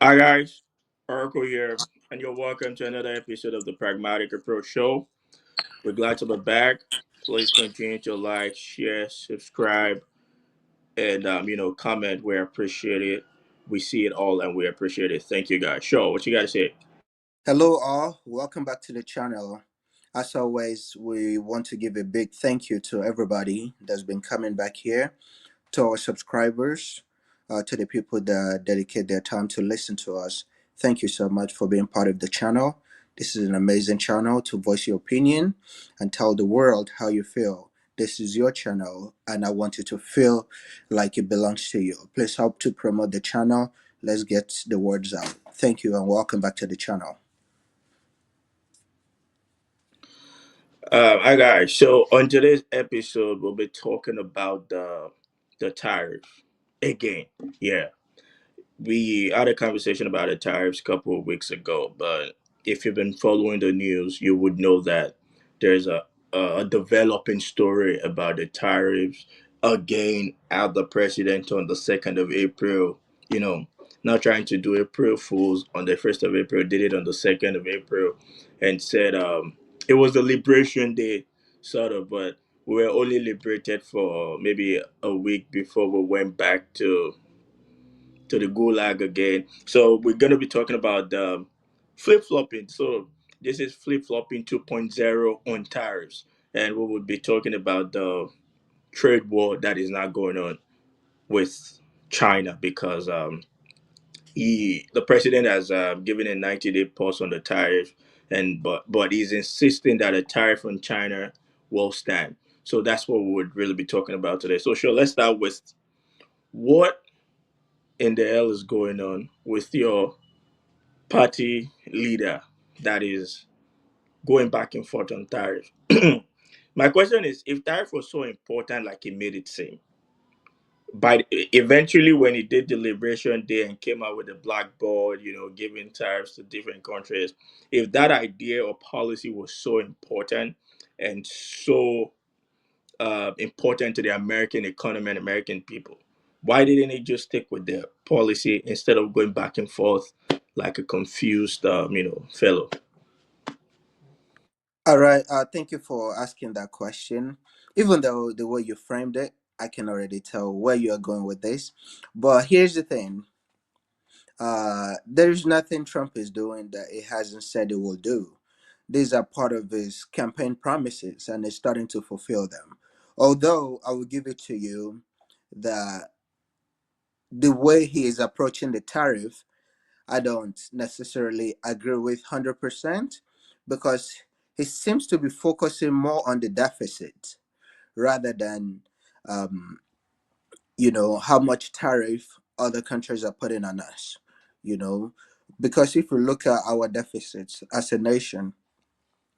Hi guys, Oracle here, and you're welcome to another episode of the Pragmatic Approach Show. We're glad to be back. Please continue to like, share, subscribe, and comment. We appreciate it. We see it all, and we appreciate it. Thank you guys. Sure, what you got to say? Hello, all. Welcome back to the channel. As always, we want to give a big thank you to everybody that's been coming back here, to our subscribers, to the people that dedicate their time to listen to us. Thank you so much for being part of the channel. This is an amazing channel to voice your opinion and tell the world how you feel. This is your channel, and I want you to feel like it belongs to you. Please help to promote the channel. Let's get the words out. Thank you, and welcome back to the channel. Hi guys. So on today's episode, we'll be talking about the tariff again. Yeah, we had a conversation about the tariffs a couple of weeks ago, but if you've been following the news, you would know that there's a developing story about the tariffs again at the president on the 2nd of April. You know, not trying to do April Fools on the 1st of April, did it on the 2nd of April and said it was the Liberation Day, sort of, but we were only liberated for maybe a week before we went back to the gulag again. So we're gonna be talking about flip flopping. So this is flip flopping 2.0 on tariffs, and we will be talking about the trade war that is now going on with China because the president has given a 90-day pause on the tariff, and but he's insisting that a tariff on China will stand. So that's what we would really be talking about today. So sure, let's start with what in the hell is going on with your party leader that is going back and forth on tariff. My question is, if tariff was so important like he made it seem, but eventually when he did the Liberation Day and came out with the blackboard, giving tariffs to different countries, if that idea or policy was so important and so important to the American economy and American people, why didn't he just stick with the policy instead of going back and forth like a confused, fellow? All right. Thank you for asking that question. Even though the way you framed it, I can already tell where you are going with this. But here's the thing. There's nothing Trump is doing that he hasn't said he will do. These are part of his campaign promises, and he's starting to fulfill them. Although I will give it to you that the way he is approaching the tariff, I don't necessarily agree with 100% because he seems to be focusing more on the deficit rather than, um, how much tariff other countries are putting on us, you know. Because if we look at our deficits as a nation,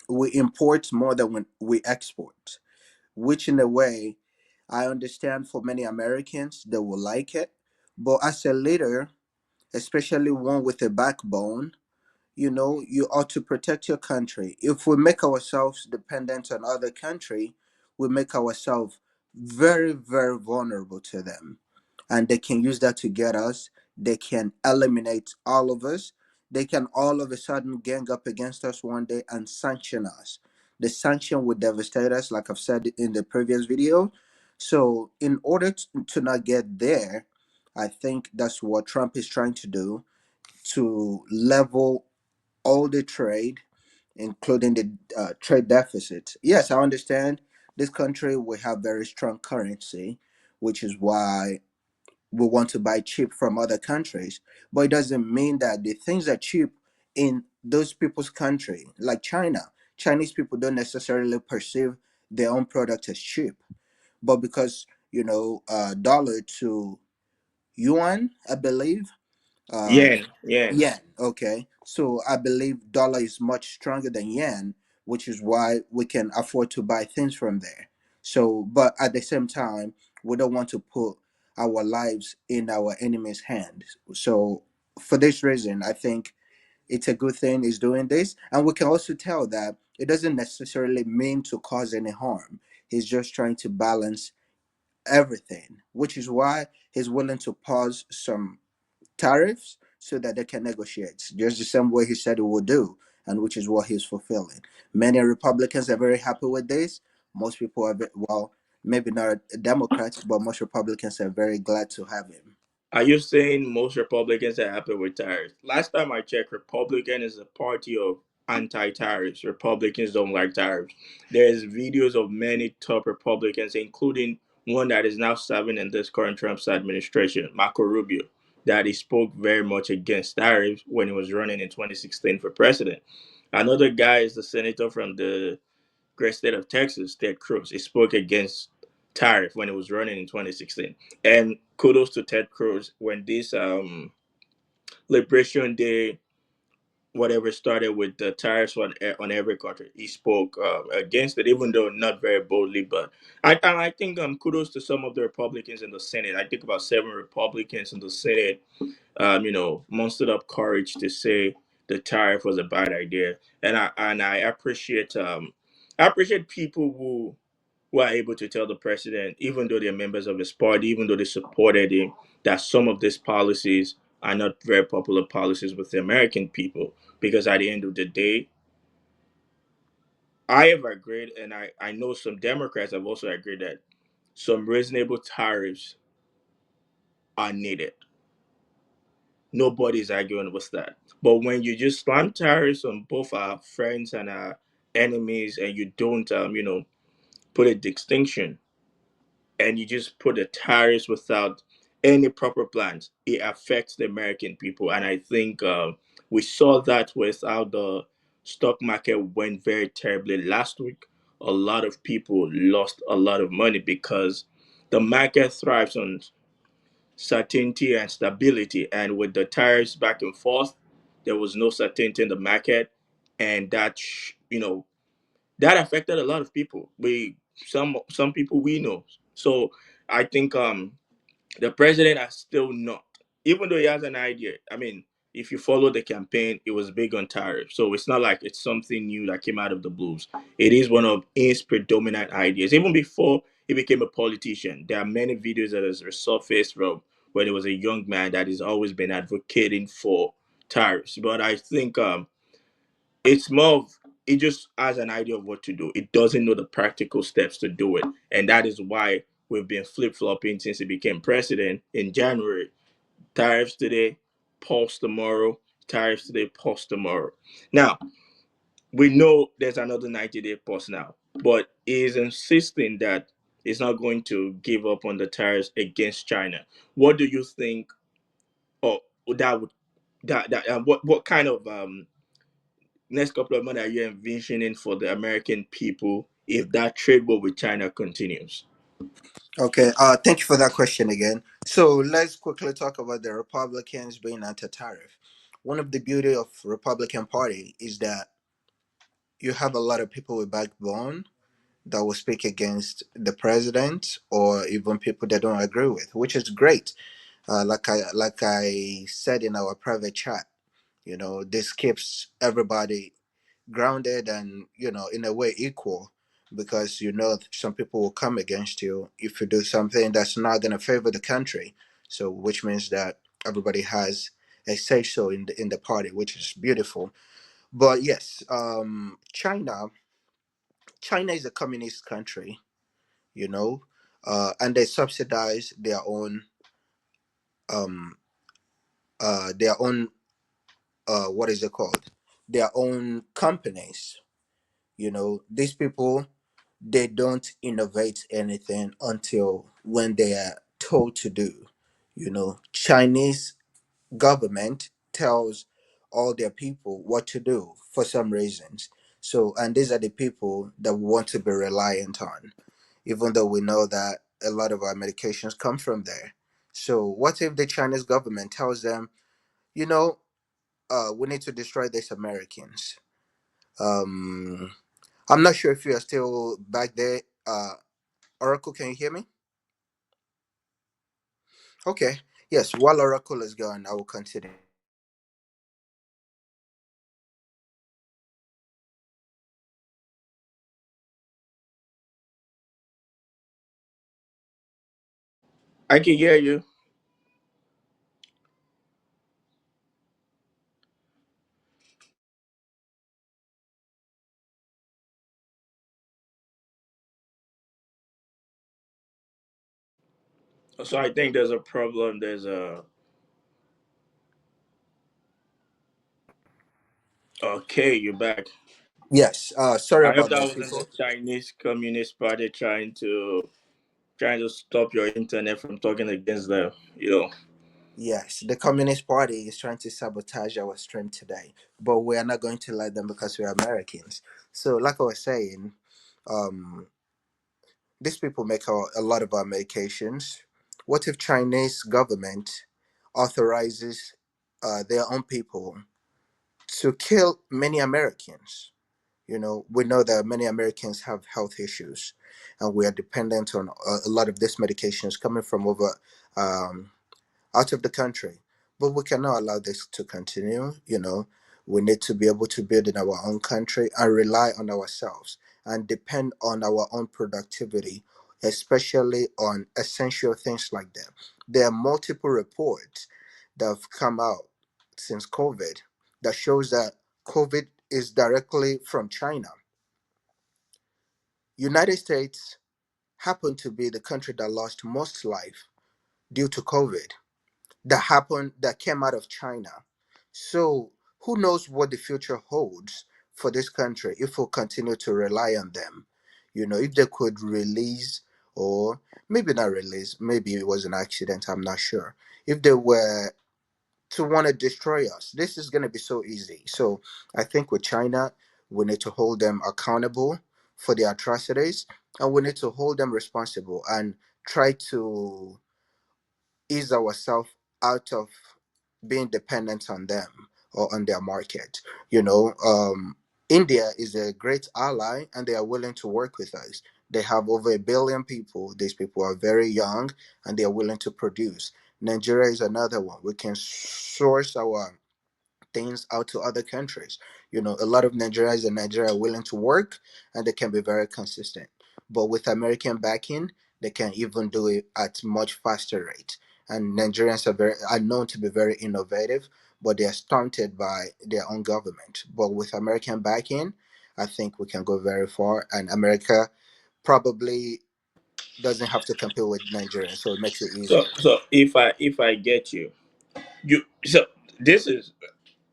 we import more than we export, which in a way, I understand for many Americans, they will like it. But as a leader, especially one with a backbone, you ought to protect your country. If we make ourselves dependent on other country, we make ourselves very, very vulnerable to them, and they can use that to get us. They can eliminate all of us. They can all of a sudden gang up against us one day and sanction us. The sanction would devastate us, like I've said in the previous video. So in order to not get there, I think that's what Trump is trying to do, to level all the trade, including the trade deficit. Yes, I understand this country will have very strong currency, which is why we want to buy cheap from other countries. But it doesn't mean that the things are cheap in those people's country, like China. Chinese people don't necessarily perceive their own product as cheap, but because dollar to yuan, I believe, uh, Yen, yen. yen. Okay, so I believe dollar is much stronger than yen, which is why we can afford to buy things from there. So, but at the same time, we don't want to put our lives in our enemy's hands. So, for this reason, I think it's a good thing he's doing this, and we can also tell that it doesn't necessarily mean to cause any harm. He's just trying to balance everything, which is why he's willing to pause some tariffs so that they can negotiate, just the same way he said he would do, and which is what he's fulfilling. Many Republicans are very happy with this. Most people are, well, maybe not Democrats, but most Republicans are very glad to have him. Are you saying most Republicans are happy with tariffs? Last time I checked, Republican is a party of anti-tariffs. Republicans don't like tariffs. There's videos of many top Republicans, including one that is now serving in this current Trump's administration, Marco Rubio, that he spoke very much against tariffs when he was running in 2016 for president. Another guy is the senator from the great state of Texas, Ted Cruz. He spoke against tariff when he was running in 2016. And kudos to Ted Cruz when this Liberation Day, whatever started with the tariffs on every country, he spoke against it, even though not very boldly. But I think kudos to some of the Republicans in the Senate. I think about 7 Republicans in the Senate, mustered up courage to say the tariff was a bad idea, and I appreciate I appreciate people who are able to tell the president, even though they're members of his party, even though they supported him, that some of these policies are not very popular policies with the American people. Because at the end of the day, I have agreed, and I know some Democrats have also agreed that some reasonable tariffs are needed. Nobody's arguing with that. But when you just slam tariffs on both our friends and our enemies, and you don't, put a distinction, and you just put the tariffs without any proper plans, it affects the American people. And I think we saw that with how the stock market went very terribly last week. A lot of people lost a lot of money because the market thrives on certainty and stability. And with the tariffs back and forth, there was no certainty in the market, and that affected a lot of people. Some people we know. So I think the president has still not, even though he has an idea. I mean, if you follow the campaign, it was big on tariffs. So it's not like it's something new that came out of the blues. It is one of his predominant ideas. Even before he became a politician, there are many videos that has resurfaced from when he was a young man that has always been advocating for tariffs. But I think it's more of it just has an idea of what to do. It doesn't know the practical steps to do it. And that is why we've been flip flopping since he became president in January. Tariffs today, pulse tomorrow, tariffs today, pulse tomorrow. Now, we know there's another 90-day pause now, but he is insisting that he's not going to give up on the tariffs against China. What do you think? Oh, that would what kind of next couple of months are you envisioning for the American people if that trade war with China continues? Okay, thank you for that question again. So let's quickly talk about the Republicans being anti-tariff. One of the beauty of Republican Party is that you have a lot of people with backbone that will speak against the president or even people they don't agree with, which is great. Like I said in our private chat, this keeps everybody grounded and in a way equal, because some people will come against you if you do something that's not going to favor the country. So which means that everybody has a say so in the party, which is beautiful. But yes, China is a communist country, you know and they subsidize um their own what is it called, their own companies. These people, they don't innovate anything until when they are told to do. Chinese government tells all their people what to do for some reasons. So, and these are the people that we want to be reliant on, even though we know that a lot of our medications come from there. So what if the Chinese government tells them, you know we need to destroy these Americans? um I'm not sure if you are still back there. Oracle, can you hear me? Okay. Yes, while Oracle is gone, I will continue. I can hear you. So I think there's a problem. There's a okay. You're back. Yes, sorry I hope about that that, wasn't the people. Chinese Communist Party trying to stop your internet from talking against them. Yes, the Communist Party is trying to sabotage our stream today, but we are not going to let them because we are Americans. So, like I was saying, um, these people make a lot of our medications. What if Chinese government authorizes their own people to kill many Americans? You know, we know that many Americans have health issues, and we are dependent on a lot of these medications coming from over um, out of the country. But we cannot allow this to continue. You know, we need to be able to build in our own country and rely on ourselves and depend on our own productivity, especially on essential things like that. There are multiple reports that have come out since COVID that shows that COVID is directly from China. United States happened to be the country that lost most life due to COVID that came out of China. So who knows what the future holds for this country if we continue to rely on them? You know, if they could release, or maybe not release, maybe it was an accident, I'm not sure. If they were to want to destroy us, this is going to be so easy. So I think with China, we need to hold them accountable for the atrocities, and we need to hold them responsible and try to ease ourselves out of being dependent on them or on their market. You know, India is a great ally and they are willing to work with us. They have over 1 billion people. These people are very young and they are willing to produce. Nigeria is another one. We can source our things out to other countries. You know, a lot of Nigerians in Nigeria are willing to work and they can be very consistent. But with American backing, they can even do it at much faster rate. And Nigerians are known to be very innovative, but they are stunted by their own government. But with American backing, I think we can go very far. And America probably doesn't have to compete with Nigeria, so it makes it So easier. so if I get you, so this is,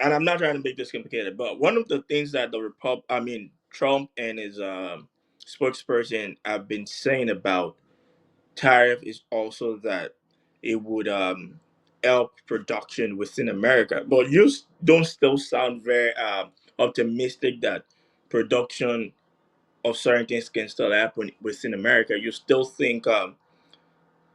and I'm not trying to make this complicated, but one of the things that I mean Trump and his spokesperson have been saying about tariff is also that it would help production within America. But you don't still sound very optimistic that production of certain things can still happen within America. You still think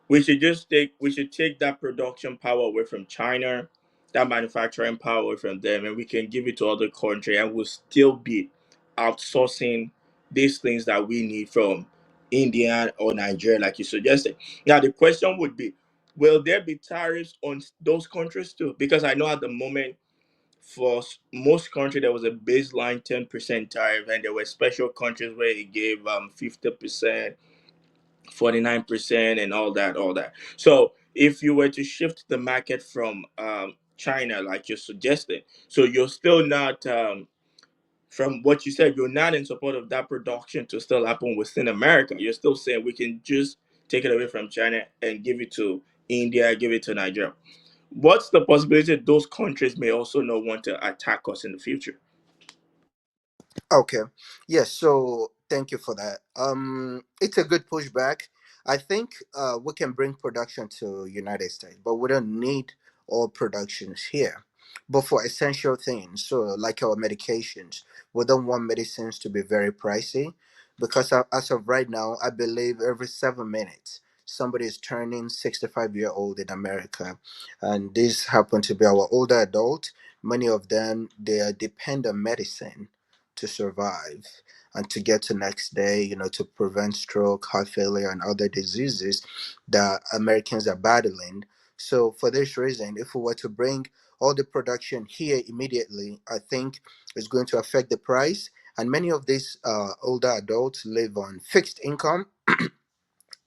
we should take that production power away from China, that manufacturing power away from them, and we can give it to other country, and we'll still be outsourcing these things that we need from India or Nigeria, like you suggested. Now the question would be, will there be tariffs on those countries too? Because I know at the moment for most countries there was a baseline 10% tariff, and there were special countries where it gave 50%, 49%, and all that. So if you were to shift the market from China like you suggested, so you're still not from what you said, you're not in support of that production to still happen within America. You're still saying we can just take it away from China and give it to India, give it to Nigeria. What's the possibility that those countries may also not want to attack us in the future? Okay. Yes, so thank you for that. It's a good pushback. I think we can bring production to United States, but we don't need all productions here. But for essential things, so like our medications, we don't want medicines to be very pricey because as of right now, I believe every 7 minutes somebody is turning 65-year old in America, and these happen to be our older adults. Many of them they are depend on medicine to survive and to get to next day, you know, to prevent stroke, heart failure, and other diseases that Americans are battling. So for this reason, if we were to bring all the production here immediately, I think it's going to affect the price. And many of these older adults live on fixed income.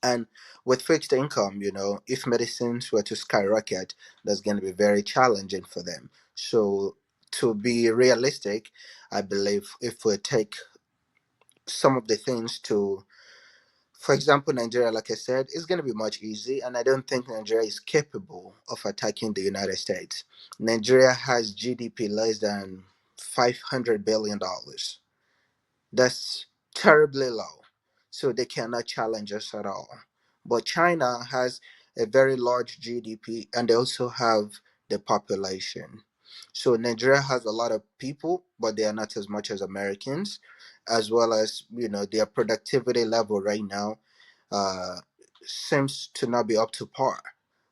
And with fixed income, you know, if medicines were to skyrocket, that's going to be very challenging for them. So to be realistic, I believe if we take some of the things to For example, Nigeria, like I said, is going to be much easy, and I don't think Nigeria is capable of attacking the United States. Nigeria has GDP less than $500 billion. That's terribly low. So they cannot challenge us at all. But China has a very large GDP and they also have the population. So Nigeria has a lot of people, but they are not as much as Americans, as well as, their productivity level right now uh, seems to not be up to par.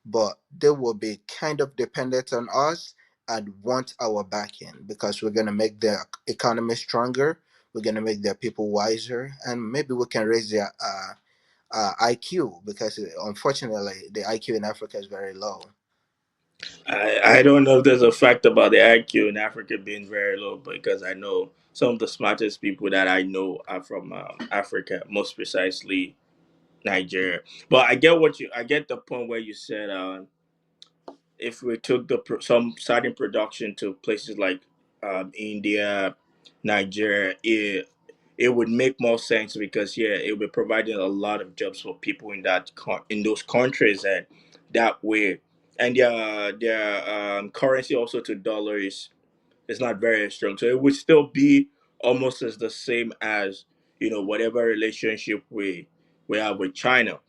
But they will be kind of dependent on us and want our backing because we're going to make their economy stronger, we're going to make their people wiser, and maybe we can raise their IQ because unfortunately the IQ in Africa is very low. I don't know if there's a fact about the IQ in Africa being very low because I know some of the smartest people that I know are from Africa, most precisely Nigeria. But I get the point where you said if we took some starting production to places like India, Nigeria, it would make more sense because yeah, it would be providing a lot of jobs for people in in those countries, and that way, and their currency also to dollar is not very strong, so it would still be almost as the same as whatever relationship we have with China.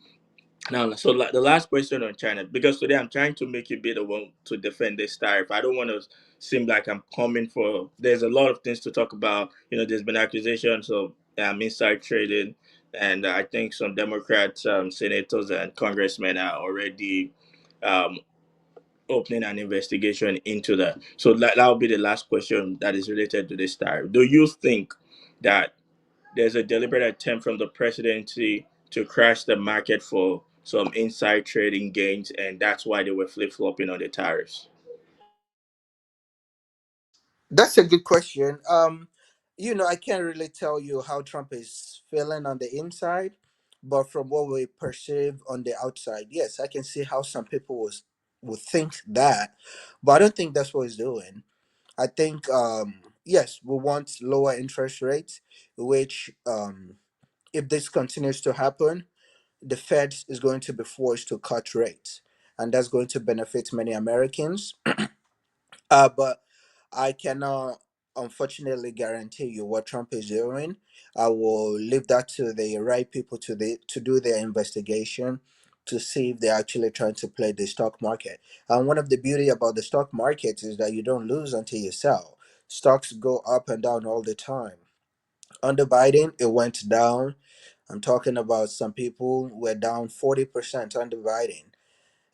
Now, so the last question on China, because today I'm trying to make you be the one to defend this tariff. I don't want to seem like I'm coming for. There's a lot of things to talk about. There's been accusations of inside trading, and I think some Democrats, senators, and congressmen are already um, opening an investigation into that. So that will be the last question that is related to this tariff. Do you think that there's a deliberate attempt from the presidency to crash the market for some inside trading gains, and that's why they were flip flopping on the tariffs? That's a good question. I can't really tell you how Trump is feeling on the inside, but from what we perceive on the outside, yes, I can see how some people would think that, but I don't think that's what he's doing. I think yes, we want lower interest rates, which if this continues to happen, the Fed is going to be forced to cut rates, and that's going to benefit many Americans. But I cannot, unfortunately, guarantee you what Trump is doing. I will leave that to the right people to do their investigation to see if they're actually trying to play the stock market. And one of the beauty about the stock market is that you don't lose until you sell. Stocks go up and down all the time. Under Biden, it went down. I'm talking about some people were down 40% under Biden,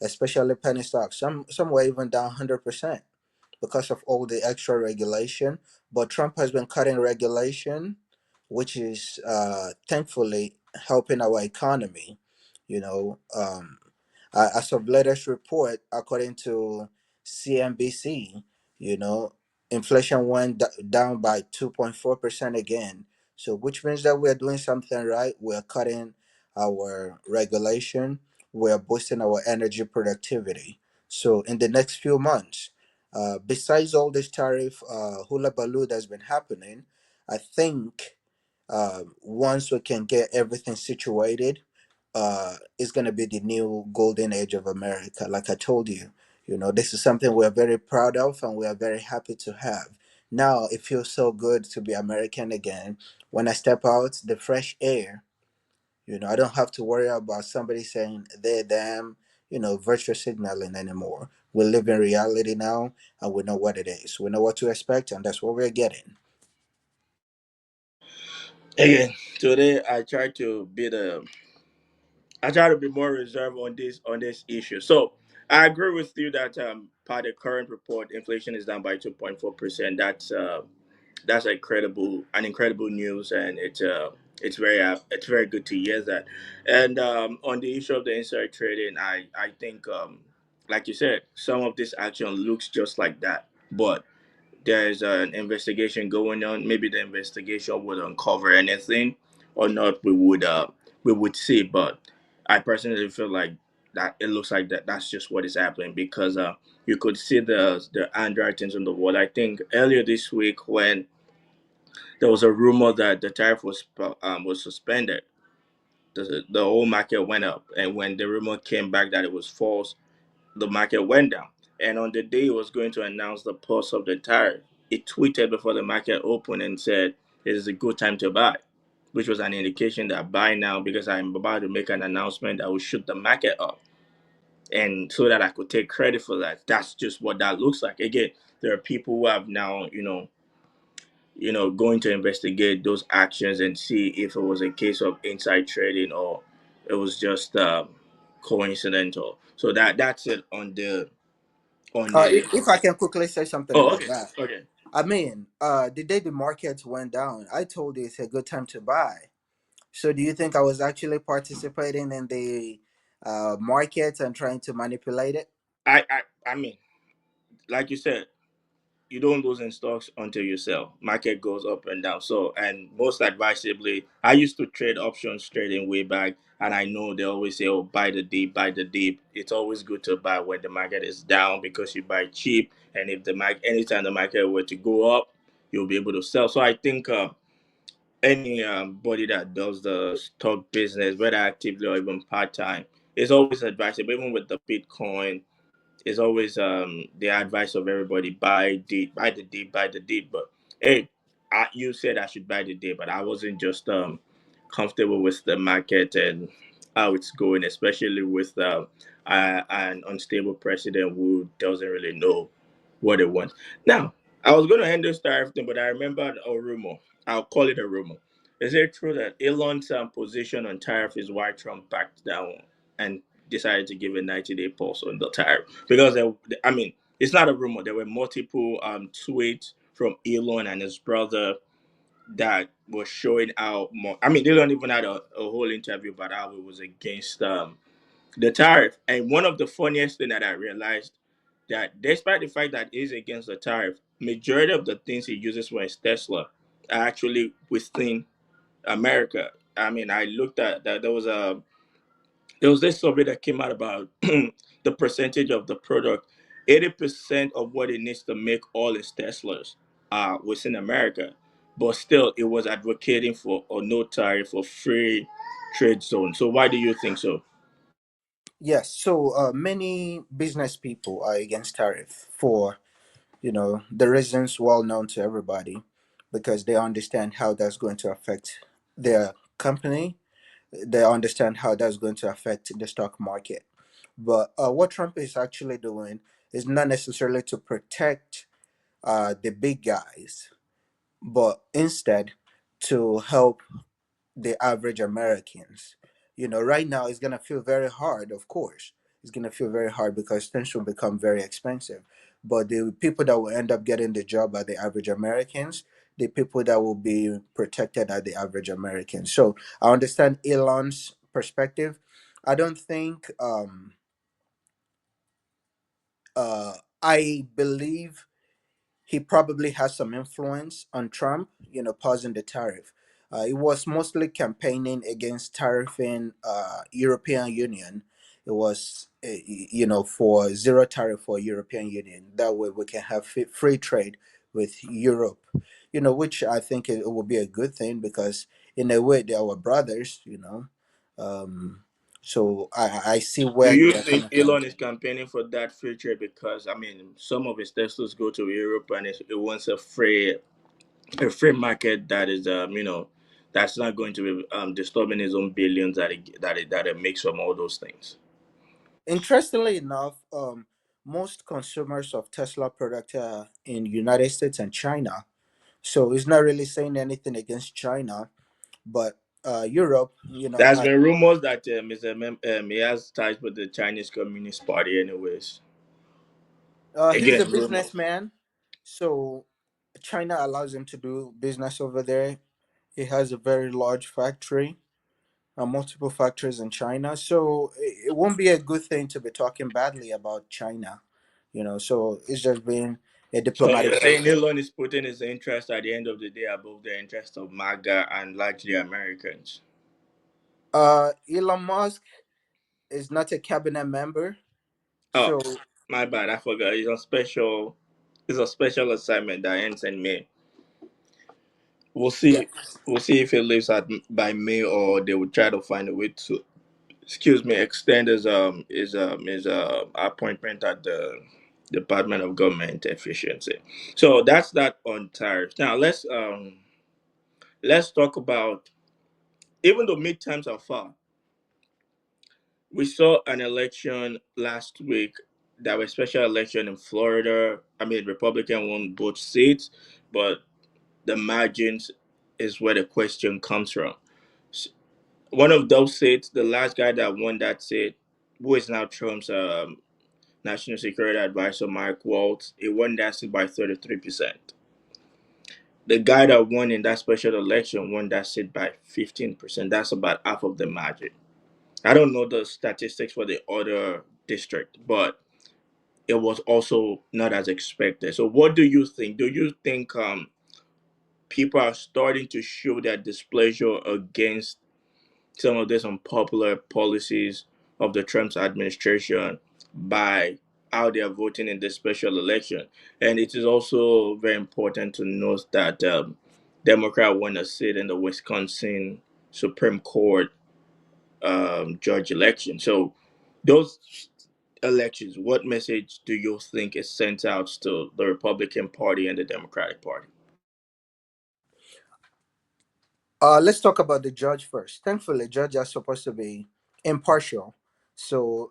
especially penny stocks. Some were even down 100% because of all the extra regulation. But Trump has been cutting regulation, which is thankfully helping our economy. You know, as of latest report, according to CNBC, you know, inflation went down by 2.4% again. So, which means that we're doing something right. We're cutting our regulation. We're boosting our energy productivity. So, in the next few months, besides all this tariff hula baloo that's been happening, I think once we can get everything situated, is going to be the new golden age of America. Like I told you, this is something we're very proud of and we are very happy to have. Now, it feels so good to be American again. When I step out, the fresh air, I don't have to worry about somebody saying they, them, virtual signaling anymore. We live in reality now and we know what it is. We know what to expect, and that's what we're getting. Again, today I try to be more reserved on this issue. So I agree with you that per the current report, inflation is down by 2.4%. That's incredible news, and it's very good to hear that. And on the issue of the inside trading, I think like you said, some of this action looks just like that, but there's an investigation going on. Maybe the investigation would uncover anything or not. We would see, but I personally feel like that it looks like that's just what is happening because you could see the handwritings on the wall. I think earlier this week when there was a rumor that the tariff was suspended. the whole market went up, and when the rumor came back that it was false, the market went down. And on the day it was going to announce the pause of the tariff, it tweeted before the market opened and said it is a good time to buy, which was an indication that buy now because I'm about to make an announcement that will shoot the market up. And so that I could take credit for that. That's just what that looks like. Again, there are people who have now, going to investigate those actions and see if it was a case of inside trading or it was just coincidental. So that's it on the. If I can quickly say something Oh, about okay, that. okay. I mean, the day the markets went down, I told you it's a good time to buy. So do you think I was actually participating in the market and trying to manipulate it? I mean, like you said, you don't lose in stocks until you sell. Market goes up and down. So, and most advisably, I used to trade options trading way back, and I know they always say, "Oh, buy the dip, buy the dip." It's always good to buy when the market is down because you buy cheap, and if the market, anytime the market were to go up, you'll be able to sell. So, I think any body that does the stock business, whether actively or even part time, is always advisable. Even with the Bitcoin, it's always the advice of everybody: buy the dip, buy the dip. But hey, you said I should buy the dip, but I wasn't just comfortable with the market and how it's going, especially with an unstable president who doesn't really know what they want. Now, I was going to end this tariff thing, but I remembered a rumor. I'll call it a rumor. Is it true that Elon's position on tariff is why Trump backed down and decided to give a 90-day pause on the tariff? Because, I mean, it's not a rumor. There were multiple tweets from Elon and his brother that was showing how more. I mean, Elon even had a whole interview about how it was against the tariff. And one of the funniest thing that I realized that despite the fact that he's against the tariff, majority of the things he uses for his Tesla are actually within America. I mean, I looked at that. There was this survey that came out about the percentage of the product. 80% of what it needs to make all its Teslas was in America, but still, it was advocating for a no tariff or free trade zone. So why do you think so? Yes. So many business people are against tariff for the reasons well known to everybody, because they understand how that's going to affect their company. They understand how that's going to affect the stock market. But what Trump is actually doing is not necessarily to protect the big guys, but instead to help the average Americans. Right now it's gonna feel very hard, of course. It's gonna feel very hard because things will become very expensive. But the people that will end up getting the job are the average Americans. The people that will be protected are the average Americans. So I understand Elon's perspective. I don't think I believe he probably has some influence on Trump, pausing the tariff. It was mostly campaigning against tariffing European Union. It was, for zero tariff for European Union. That way we can have free trade with Europe, which I think it will be a good thing because in a way they are our brothers. Um, so I see Do where you they are think coming from. Elon is campaigning for that free trade? Because I mean, some of his Teslas go to Europe, and it wants a free market that is, that's not going to be disturbing his own billions that it makes from all those things. Interestingly enough, most consumers of Tesla product are in United States and China. So it's not really saying anything against China, but Europe, There's been rumors that he has ties with the Chinese Communist Party, anyways. he's a Again, rumors. businessman, so China allows him to do business over there. He has a very large factory, multiple factories in China. So it won't be a good thing to be talking badly about China, So it's just being a So you're diplomatic saying effort. Elon is putting his interest at the end of the day above the interest of MAGA and largely Americans. Elon Musk is not a cabinet member. Oh, So my bad. I forgot. It's a special assignment that ends in May. We'll Yeah. see. We'll see if it leaves at by May, or they will try to find a way to, excuse me, extend his appointment at the Department of Government Efficiency. So that's that on tariffs. Now let's talk about, even though midterms are far, we saw an election last week. That was a special election in Florida. I mean, Republican won both seats, but the margins is where the question comes from. One of those seats, the last guy that won that seat, who is now Trump's national security advisor, Mike Waltz, he won that seat by 33%. The guy that won in that special election won that seat by 15%. That's about half of the margin. I don't know the statistics for the other district, but it was also not as expected. So, what do you think? Do you think people are starting to show their displeasure against some of these unpopular policies of the Trump administration by how they are voting in this special election? And it is also very important to note that Democrat won a seat in the Wisconsin Supreme Court judge election. So those elections, what message do you think is sent out to the Republican Party and the Democratic Party? Let's talk about the judge first. Thankfully, judges are supposed to be impartial, so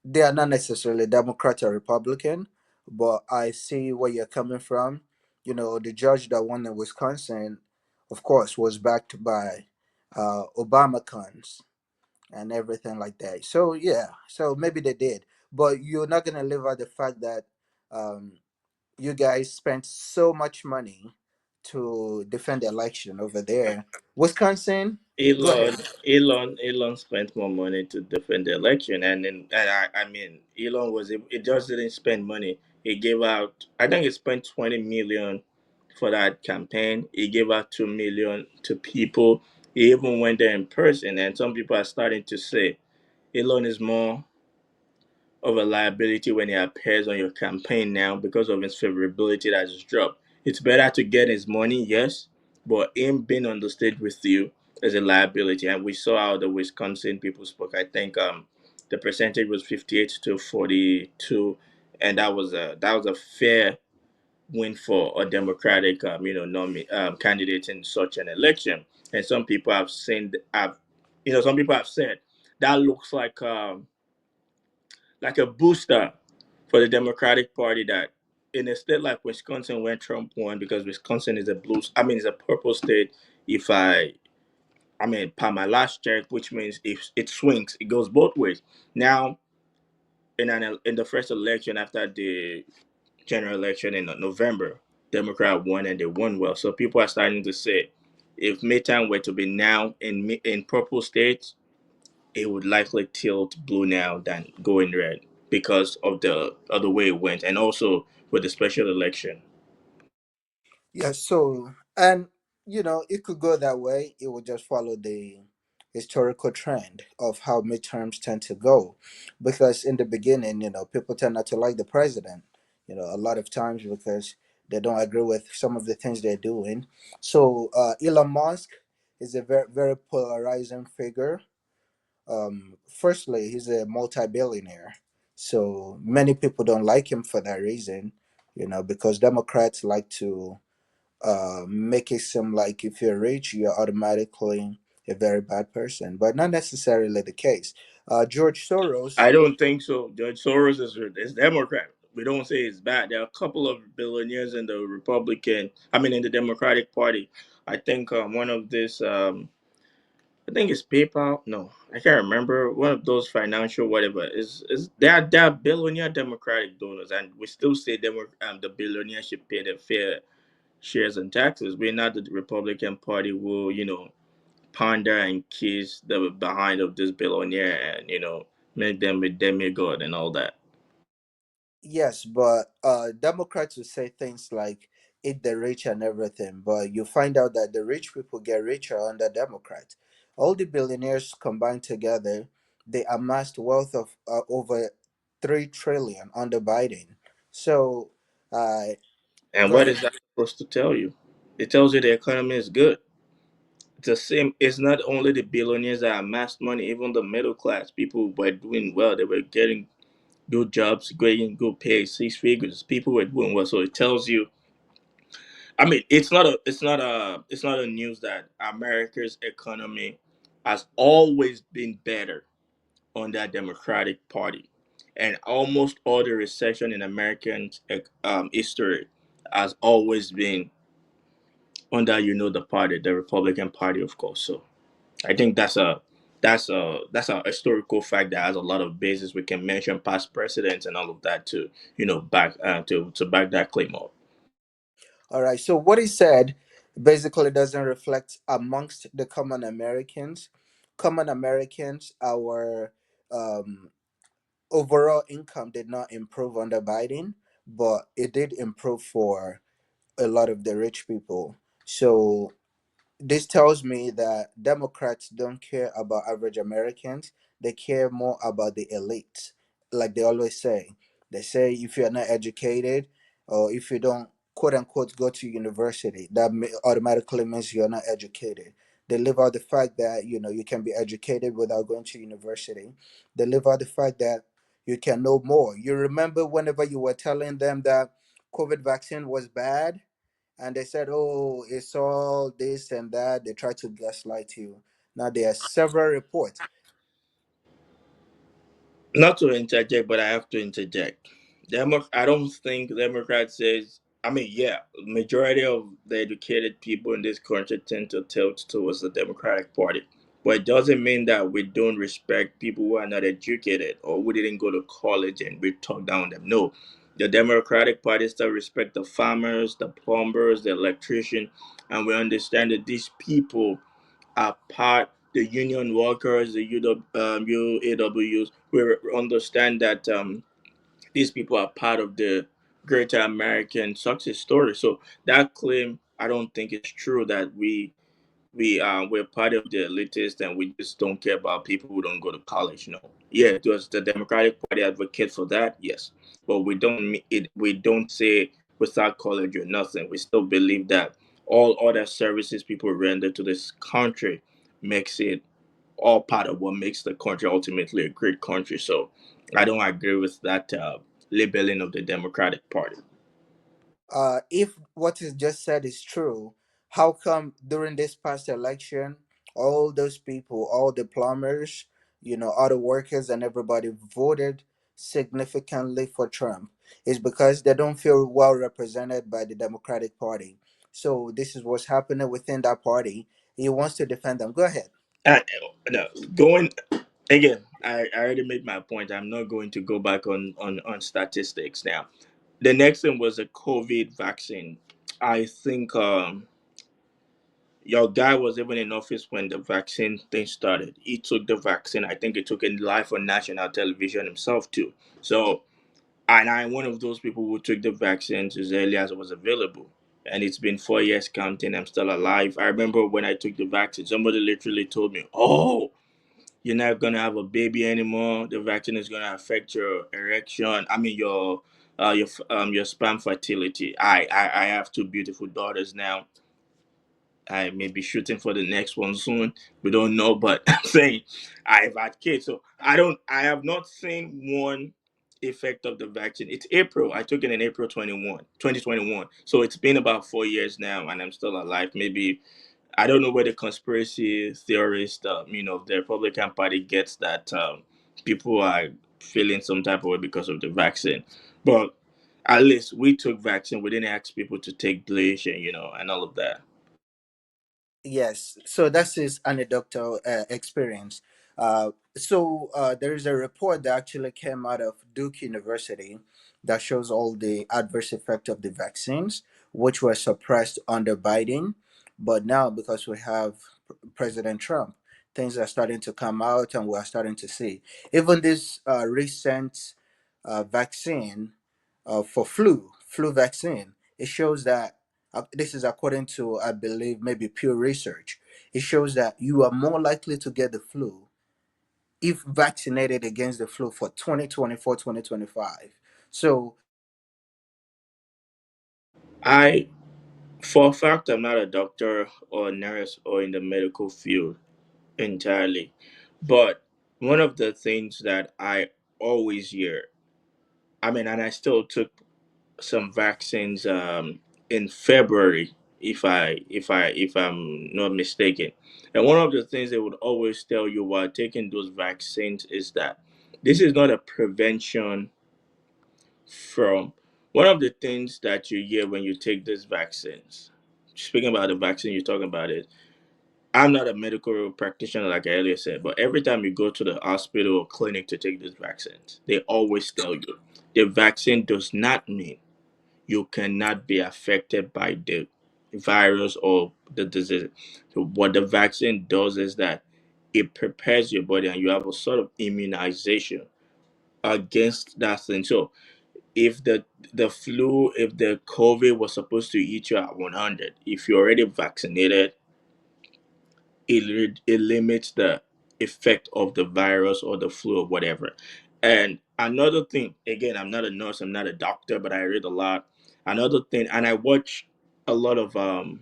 they are not necessarily Democrat or Republican. But I see where you're coming from. You know, the judge that won in Wisconsin, of course, was backed by Obama cons and everything like that. So yeah, so maybe they did, but you're not gonna live out the fact that um, you guys spent so much money to defend the election over there. Wisconsin, go Elon, ahead. Elon spent more money to defend the election, I mean, Elon it just didn't spend money. He gave out, I think he spent 20 million for that campaign. He gave out 2 million to people. He even went there in person, and some people are starting to say Elon is more of a liability when he appears on your campaign now because of his favorability that has dropped. It's better to get his money, yes, but him being on the stage with you is a liability. And we saw how the Wisconsin people spoke. I think the percentage was 58 to 42, and that was a fair win for a Democratic candidate in such an election. And some people have seen have some people have said that looks like a booster for the Democratic Party, that in a state like Wisconsin where Trump won, because Wisconsin is a it's a purple state. If I mean, per my last check, which means if it swings, it goes both ways. Now, in the first election after the general election in November, Democrat won and they won well. So people are starting to say, if midterm were to be now in purple states, it would likely tilt blue now than going red because of the way it went, and also with the special election. Yeah, so and you know, it could go that way. It would just follow the historical trend of how midterms tend to go. Because in the beginning, you know, people tend not to like the president, you know, a lot of times because they don't agree with some of the things they're doing. So Elon Musk is a very, very polarizing figure. Firstly, he's a multi-billionaire. So many people don't like him for that reason, you know, because Democrats like to make it seem like if you're rich, you're automatically a very bad person, but not necessarily the case. George Soros, I don't think so. Judge Soros is Democrat. We don't say it's bad. There are a couple of billionaires in the in the Democratic Party. I think one of this, I think it's PayPal. No, I can't remember. One of those financial whatever is they are billionaire Democratic donors, and we still say the billionaires should pay their fair shares and taxes. We're not the Republican Party will, ponder and kiss the behind of this billionaire and, make them a demigod and all that. yes, but Democrats will say things like eat the rich and everything, but you find out that the rich people get richer under Democrats. All the billionaires combined together, they amassed wealth of over 3 trillion under Biden. So, uh, And go what ahead. is that supposed to tell you? It tells you the economy is good. It's the same. It's not only the billionaires that amassed money, even the middle class people were doing well. They were getting good jobs, getting good pay, six figures. People were doing well. So it tells you. I mean, it's not a news that America's economy has always been better under Democratic Party, and almost all the recession in American history has always been under the party, the Republican Party, of course. So I think that's a historical fact that has a lot of basis. We can mention past presidents and all of that to back to back that claim up. All right. So what he said basically doesn't reflect amongst the common Americans. Common Americans, our um, overall income did not improve under Biden, but it did improve for a lot of the rich people. So this tells me that Democrats don't care about average Americans. They care more about the elite. Like they always say. They say if you're not educated or if you don't quote unquote go to university, that automatically means you're not educated. They leave out the fact that you can be educated without going to university. They leave out the fact that you can know more. You remember whenever you were telling them that COVID vaccine was bad, and they said, "Oh, it's all this and that." They try to gaslight you. Now there are several reports. Not to interject, but I have to interject. I don't think Democrats says. I mean, yeah, majority of the educated people in this country tend to tilt towards the Democratic Party, but it doesn't mean that we don't respect people who are not educated or who didn't go to college and we talk down them. No, the Democratic Party still respect the farmers, the plumbers, the electrician, and we understand that these people are part the union workers, the UAWs. We understand that these people are part of the greater American success story. So that claim, I don't think it's true that we're part of the elitist and we just don't care about people who don't go to college. No, yeah, does the Democratic Party advocate for that? Yes, but we don't say without college or nothing. We still believe that all other services people render to this country makes it all part of what makes the country ultimately a great country. So I don't agree with that labeling of the Democratic Party. If what is just said is true, how come during this past election, all those people, all the plumbers, auto workers, and everybody voted significantly for Trump? It's because they don't feel well represented by the Democratic Party. So this is what's happening within that party. He wants to defend them. Go ahead. Uh, no, going again, I already made my point. I'm not going to go back on statistics now. The next thing was a COVID vaccine. I think your guy was even in office when the vaccine thing started. He took the vaccine. I think he took it live on national television himself too. So, and I'm one of those people who took the vaccines as early as it was available. And it's been 4 years counting. I'm still alive. I remember when I took the vaccine, somebody literally told me, "Oh, you're not gonna have a baby anymore. The vaccine is gonna affect your erection. I mean your sperm fertility." I have two beautiful daughters now. I may be shooting for the next one soon. We don't know, but I'm saying I've had kids, so I have not seen one effect of the vaccine. It's April. I took it in April 2021. So it's been about 4 years now, and I'm still alive. Maybe I don't know where the conspiracy theorist, the Republican Party gets that people are feeling some type of way because of the vaccine. But at least we took vaccine. We didn't ask people to take bleach and all of that. Yes, so that's his anecdotal experience. There is a report that actually came out of Duke University that shows all the adverse effect of the vaccines, which were suppressed under Biden, but now because we have President Trump, things are starting to come out, and we are starting to see even this recent vaccine for flu vaccine. It shows that this is according to, I believe, maybe Pew Research. It shows that you are more likely to get the flu if vaccinated against the flu for 2024, 2025. So, I For a fact, I'm not a doctor or a nurse or in the medical field entirely. But one of the things that I always hear, I mean, and I still took some vaccines in February, if I'm not mistaken. And one of the things they would always tell you while taking those vaccines is that this is not a prevention from one of the things that you hear when you take these vaccines. Speaking about the vaccine you're talking about it, I'm not a medical practitioner like I earlier said, but every time you go to the hospital or clinic to take these vaccines, they always tell you the vaccine does not mean you cannot be affected by the virus or the disease. So what the vaccine does is that it prepares your body and you have a sort of immunization against that thing. So if the flu, if the COVID was supposed to eat you at 100, if you're already vaccinated, it limits the effect of the virus or the flu or whatever. And another thing, again, I'm not a nurse, I'm not a doctor, but I read a lot. Another thing, and I watch a lot of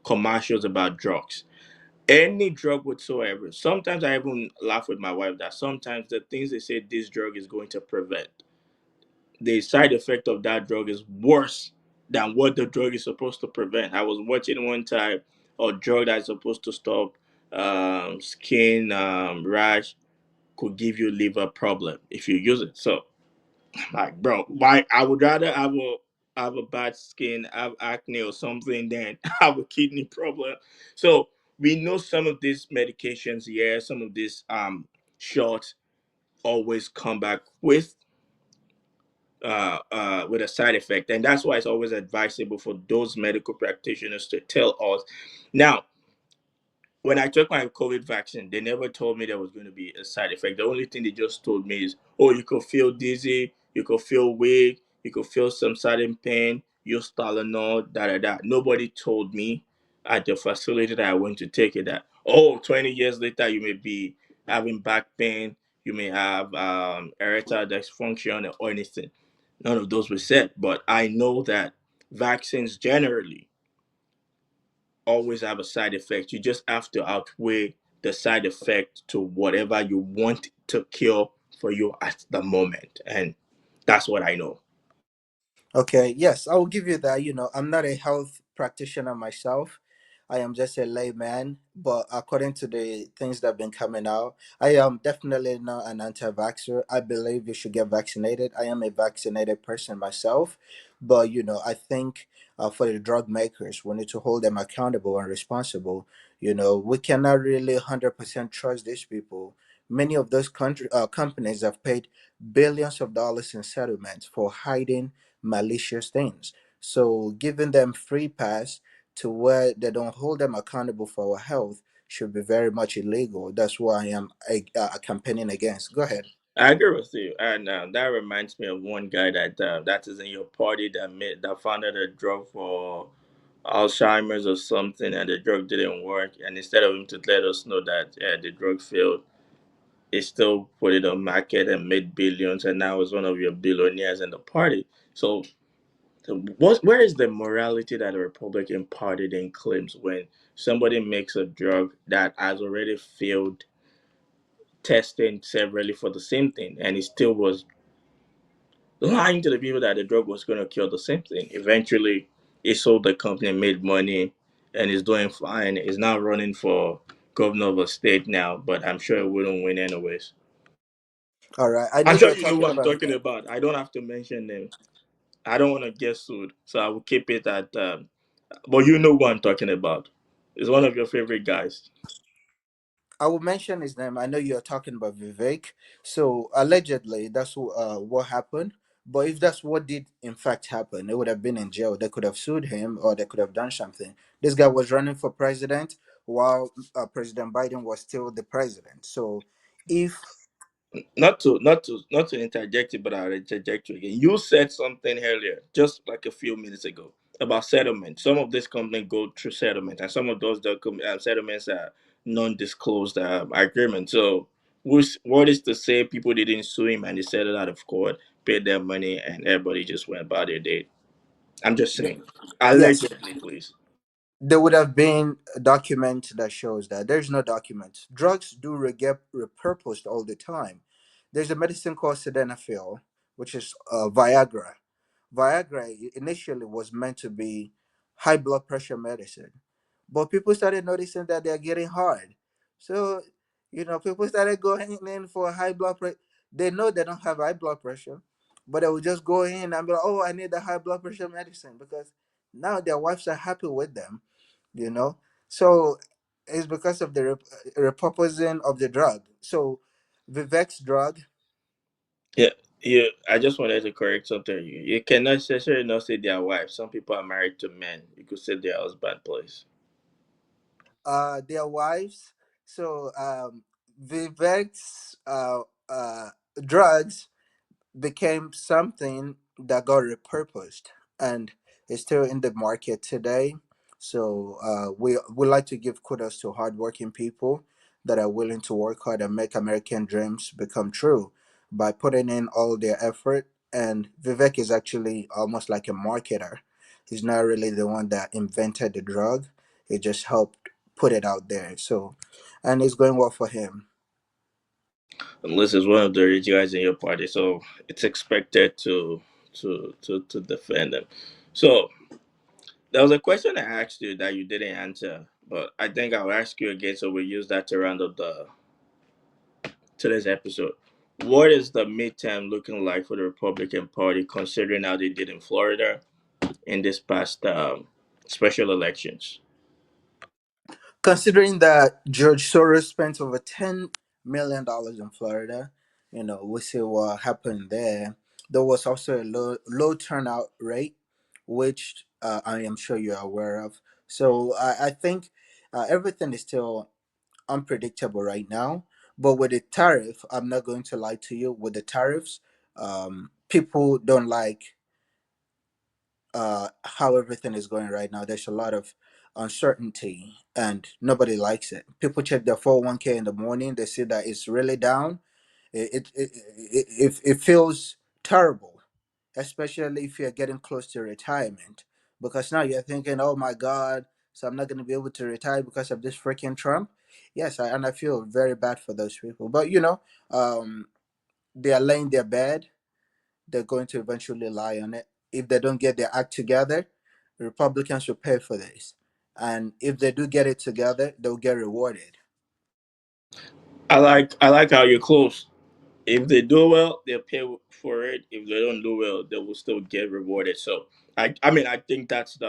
commercials about drugs. Any drug whatsoever. Sometimes I even laugh with my wife that sometimes the things they say this drug is going to prevent, the side effect of that drug is worse than what the drug is supposed to prevent. I was watching one time a drug that's supposed to stop skin rash could give you liver problem if you use it. So, like, bro, why? I would rather have a bad skin, have acne or something than have a kidney problem. So we know some of these medications, yeah, some of these shots always come back with a side effect. And that's why it's always advisable for those medical practitioners to tell us. Now, when I took my COVID vaccine, they never told me there was going to be a side effect. The only thing they just told me is, oh, you could feel dizzy, you could feel weak, you could feel some sudden pain, use Tylenol, da da da. Nobody told me at the facility that I went to take it that, oh, 20 years later, you may be having back pain, you may have erectile dysfunction or anything. None of those were said. But I know that vaccines generally always have a side effect. You just have to outweigh the side effect to whatever you want to cure for you at the moment. And that's what I know. Okay, yes, I will give you that. I'm not a health practitioner myself. I am just a layman, but according to the things that have been coming out, I am definitely not an anti-vaxxer. I believe you should get vaccinated. I am a vaccinated person myself, but I think for the drug makers, we need to hold them accountable and responsible. We cannot really 100% trust these people. Many of those companies have paid billions of dollars in settlements for hiding malicious things. So giving them free pass to where they don't hold them accountable for our health should be very much illegal. That's why I am campaigning against. Go ahead. I agree with you, and that reminds me of one guy that is in your party that founded a drug for Alzheimer's or something, and the drug didn't work. And instead of him to let us know that the drug failed, he still put it on market and made billions, and now is one of your billionaires in the party. So where is the morality that a Republican Party then claims when somebody makes a drug that has already failed testing severally for the same thing and he still was lying to the people that the drug was going to cure the same thing? Eventually, he sold the company, made money, and is doing fine. He's now running for governor of a state now, but I'm sure he wouldn't win anyways. All right. I know I'm sure you're you know talking what I'm about talking about. I don't have to mention names. I don't want to get sued, so I will keep it at. But you know who I'm talking about. He's one of your favorite guys. I will mention his name. I know you're talking about Vivek. So allegedly, that's what happened. But if that's what did in fact happen, they would have been in jail. They could have sued him, or they could have done something. This guy was running for president while President Biden was still the president. So if Not to interject it, but I'll interject you again. You said something earlier, just like a few minutes ago, about settlement. Some of these companies go through settlement, and some of those settlements are non-disclosed agreements. So, what is to say people didn't sue him and they settled out of court, paid their money, and everybody just went about their day? I'm just saying. Yes, Allegedly, please. there would have been a document that shows that. There's no document. Drugs do get repurposed all the time. There's a medicine called sildenafil, which is Viagra. Viagra initially was meant to be high blood pressure medicine, but people started noticing that they're getting hard. So, people started going in for high blood pressure. They know they don't have high blood pressure, but they will just go in and be like, "Oh, I need the high blood pressure medicine," because now their wives are happy with them. You know, so it's because of the repurposing of the drug. So, Vivek's drug. Yeah, you. I just wanted to correct something. You cannot necessarily not say their wife. Some people are married to men. You could say their husband, please. Their wives. So Vivek's drugs became something that got repurposed and is still in the market today. So we like to give kudos to hardworking people that are willing to work hard and make American dreams become true by putting in all their effort. And Vivek is actually almost like a marketer. He's not really the one that invented the drug. He just helped put it out there. So, and it's going well for him. Unless it's one of the rich guys in your party, so it's expected to defend them. So there was a question I asked you that you didn't answer, but I think I'll ask you again, so we use that to round up the today's episode. What is the midterm looking like for the Republican Party, considering how they did in Florida in this past special elections? Considering that George Soros spent over $10 million in Florida, we see what happened there. There was also a low turnout rate, which I am sure you're aware of. So I think everything is still unpredictable right now. But with the tariff, I'm not going to lie to you. With the tariffs, people don't like how everything is going right now. There's a lot of uncertainty and nobody likes it. People check their 401k in the morning, they see that it's really down. It feels terrible, especially if you're getting close to retirement, because now you're thinking, oh my God, so I'm not going to be able to retire because of this freaking Trump. Yes, and I feel very bad for those people. But, they are laying their bed, they're going to eventually lie on it. If they don't get their act together, Republicans will pay for this. And if they do get it together, they'll get rewarded. I like how you close. If they do well, they'll pay for it. If they don't do well, they will still get rewarded. So I mean I think that's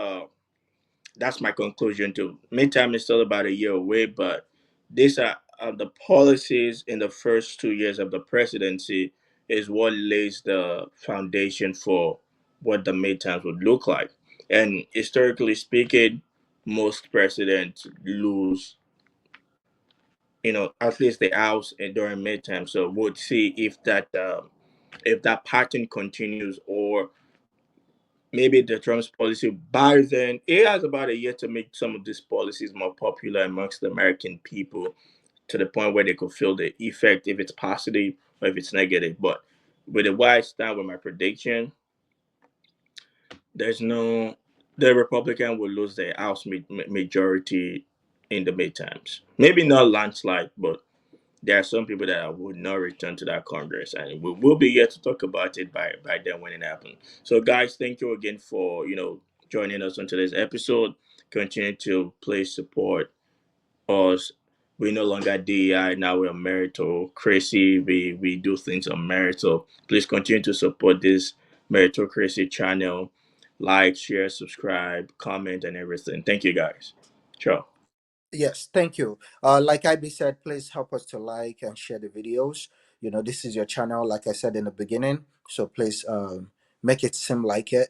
my conclusion too. Midterm is still about a year away, but these are the policies in the first 2 years of the presidency is what lays the foundation for what the midterms would look like. And historically speaking, most presidents lose, at least the House during midterm. So we'll see if that pattern continues, or maybe the Trump's policy by then it has about a year to make some of these policies more popular amongst the American people to the point where they could feel the effect if it's positive or if it's negative. But with the way I stand with my prediction, there's no the Republican will lose their House majority in the midterms. Maybe not landslide, but there are some people that would not return to that Congress, and we'll be here to talk about it by then when it happens. So, guys, thank you again for joining us on today's episode. Continue to please support us. We no longer DEI, now we're meritocracy. We do things on merit. So please continue to support this meritocracy channel. Like, share, subscribe, comment, and everything. Thank you, guys. Ciao. Yes, thank you. Like IB said, please help us to like and share the videos. This is your channel, like I said in the beginning. So please make it seem like it.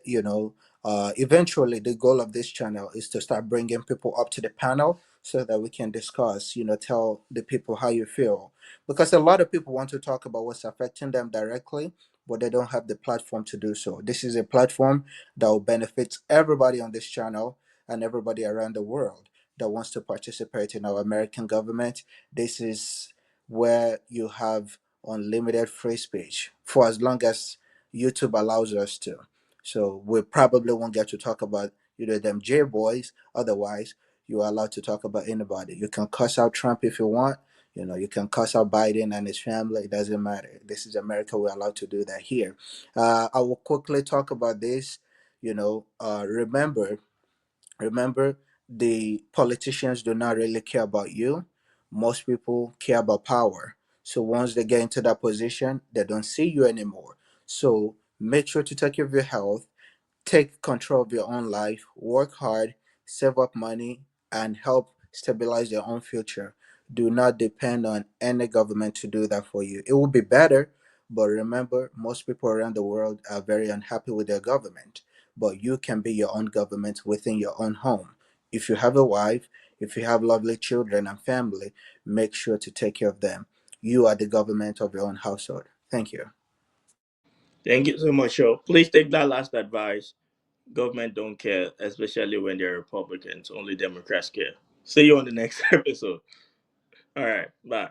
Eventually, the goal of this channel is to start bringing people up to the panel so that we can discuss, tell the people how you feel. Because a lot of people want to talk about what's affecting them directly, but they don't have the platform to do so. This is a platform that will benefit everybody on this channel and everybody around the world that wants to participate in our American government. This is where you have unlimited free speech for as long as YouTube allows us to. So we probably won't get to talk about them J boys. Otherwise, you are allowed to talk about anybody. You can cuss out Trump if you want. You can cuss out Biden and his family. It doesn't matter. This is America. We're allowed to do that here. I will quickly talk about this. Remember, the politicians do not really care about you. Most people care about power. So once they get into that position, they don't see you anymore. So make sure to take care of your health, take control of your own life, work hard, save up money, and help stabilize your own future. Do not depend on any government to do that for you. It will be better, but remember, most people around the world are very unhappy with their government. But you can be your own government within your own home. If you have a wife, if you have lovely children and family, make sure to take care of them. You are the government of your own household. Thank you. Thank you so much, Joe. Please take that last advice. Government don't care, especially when they're Republicans. Only Democrats care. See you on the next episode. All right. Bye.